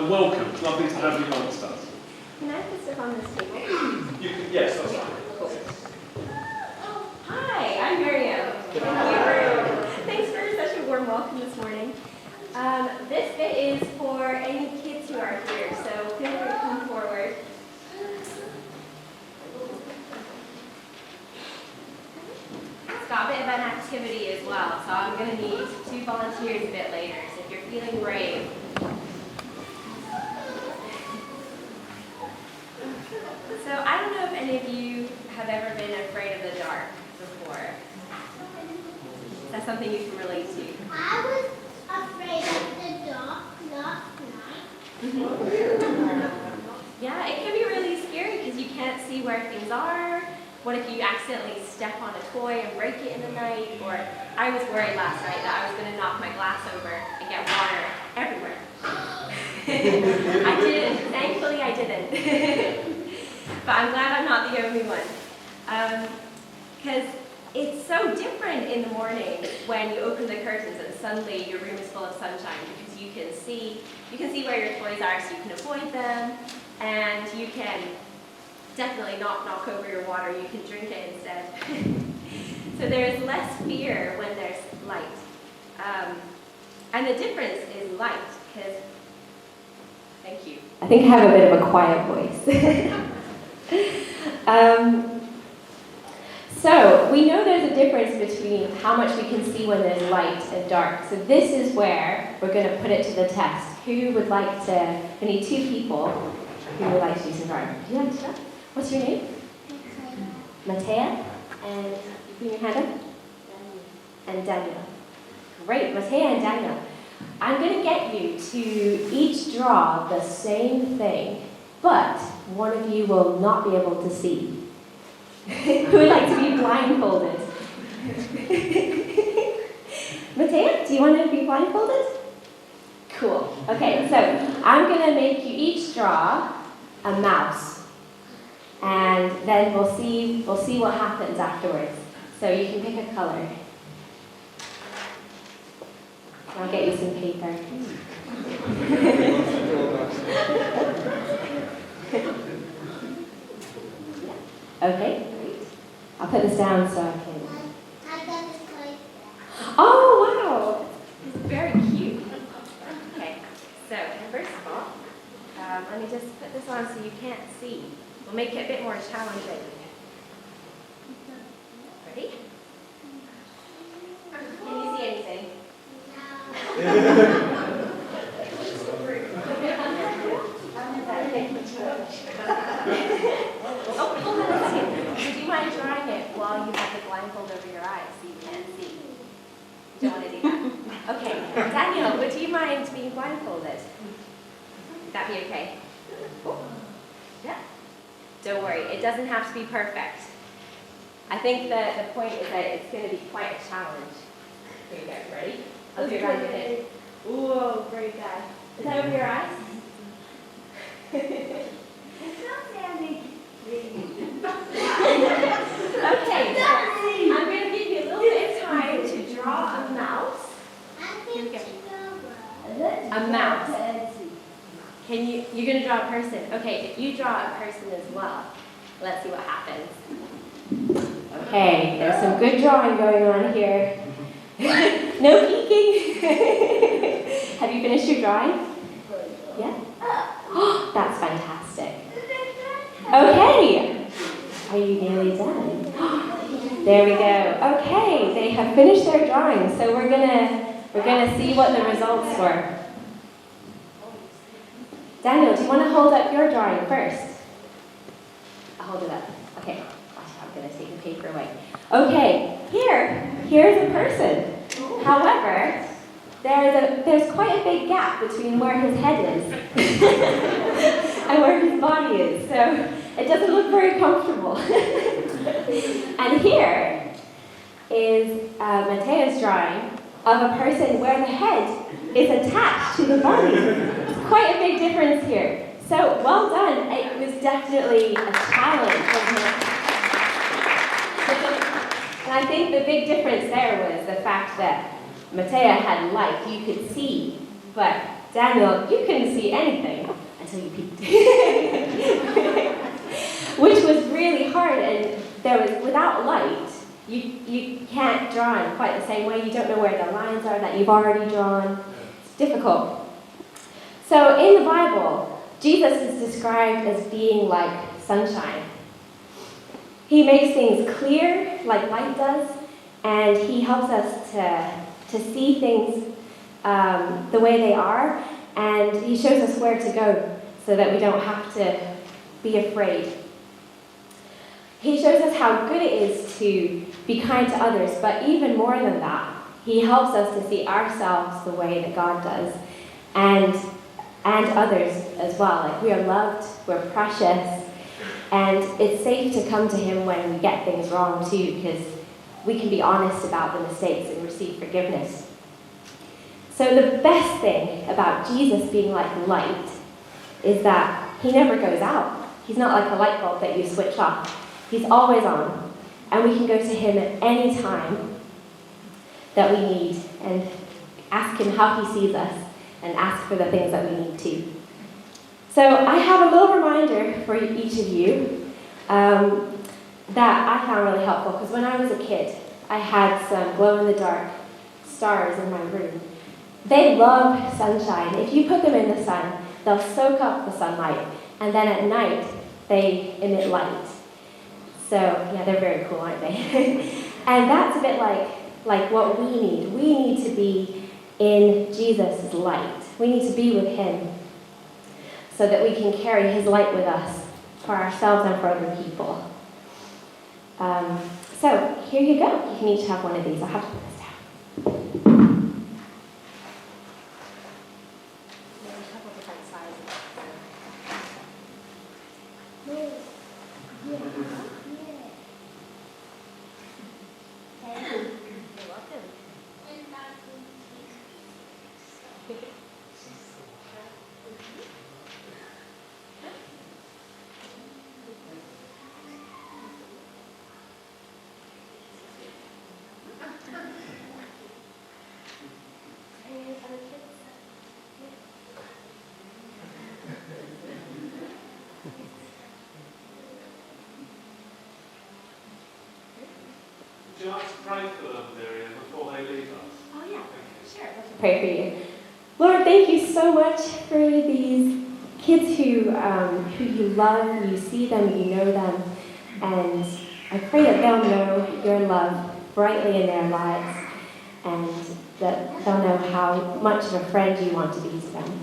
and welcome. It's lovely to have you amongst us. Can I just sit on this table? Yes, that's fine. Cool. Hi, I'm Miriam. Thanks for such a warm welcome this morning. This bit is for any kids who are here, so feel free to come forward. It's got a bit of an activity as well, so I'm going to need 2 volunteers a bit later, so if you're feeling brave. So I don't know if any of you have ever been afraid of the dark before. Is that something you can relate to? I was afraid of the dark last night. Yeah, it can be really scary because you can't see where things are. What if you accidentally step on a toy and break it in the night? Or I was worried last night that I was going to knock my glass over and get water everywhere. I didn't. Thankfully, I didn't. But I'm glad I'm not the only one. Because it's so different in the morning when you open the curtains and suddenly your room is full of sunshine because you can see where your toys are so you can avoid them, and you can definitely not knock over your water, you can drink it instead. So there's less fear when there's light. And the difference is light, because, thank you. I think I have a bit of a quiet voice. So we know there's a difference between how much we can see when there's light and dark. So this is where we're going to put it to the test. Who would like to, we need 2 people who would like to do some drawing. Would you like to start? What's your name? Matea. And you put your hand up? And Daniel. Great, Matea and Daniel. I'm going to get you to each draw the same thing, but one of you will not be able to see. Who would like to be blindfolded? Matea, do you want to be blindfolded? Cool. Okay, so I'm going to make you each draw a mouse. And then we'll see what happens afterwards. So you can pick a color. I'll get you some paper. Okay, great. I'll put this down so I can... I got this toy. Oh, wow! It's very cute. Okay, so first of all, let me just put this on so you can't see. We'll make it a bit more challenging. Ready? Can you see anything? Oh, hold on a second. Would you mind drawing it while you have the blindfold over your eyes so you can't see? You don't want to do that? Okay. Daniel, would you mind being blindfolded? Would that be okay? Oh. Yeah. Don't worry, it doesn't have to be perfect. I think that the point is that it's going to be quite a challenge. Here you go. Ready? I'll do it around your head. Whoa, great guy. Is that over your eyes? Okay, so I'm going to give you a little bit of time to draw a mouse. Here we go. A mouse. You're going to draw a person. Okay, if you draw a person as well, let's see what happens. Okay, there's some good drawing going on here. No peeking. Have you finished your drawing? Yeah? Oh, that's fantastic. Okay. Are you nearly done? There we go. Okay, they have finished their drawing, so we're gonna see what the results were. Daniel, do you want to hold up your drawing first? I'll hold it up. Okay. I'm gonna take the paper away. Okay, here's a person. However, there's quite a big gap between where his head is and where his body is, so it doesn't look very comfortable. And here is Matea's drawing of a person where the head is attached to the body. It's quite a big difference here. So well done. It was definitely a challenge, wasn't it? And I think the big difference there was the fact that Matea had light, you could see, but Daniel, you couldn't see anything until you peeked. Which was really hard, and without light, you can't draw in quite the same way. You don't know where the lines are that you've already drawn. It's difficult. So in the Bible, Jesus is described as being like sunshine. He makes things clear like light does, and he helps us to see things the way they are, and he shows us where to go so that we don't have to be afraid. He shows us how good it is to be kind to others, but even more than that, he helps us to see ourselves the way that God does, and others as well. Like, we are loved, we're precious, and it's safe to come to him when we get things wrong too, because we can be honest about the mistakes and receive forgiveness. So the best thing about Jesus being like light is that he never goes out. He's not like a light bulb that you switch off. He's always on, and we can go to him at any time that we need and ask him how he sees us and ask for the things that we need too. So I have a little reminder for each of you that I found really helpful, because when I was a kid, I had some glow-in-the-dark stars in my room. They love sunshine. If you put them in the sun, they'll soak up the sunlight, and then at night, they emit light. So, yeah, they're very cool, aren't they? And that's a bit like what we need. We need to be in Jesus' light. We need to be with him so that we can carry his light with us for ourselves and for other people. So, here you go. You can each have one of these. I'll have to put this down. There's a couple different sizes. You're welcome. Would you like to pray for them, Miriam, before they leave us? Oh, yeah, sure. Let's pray for you. Lord, thank you so much for these kids who you love, you see them, you know them, and I pray that they'll know your love brightly in their lives, and that they'll know how much of a friend you want to be to them.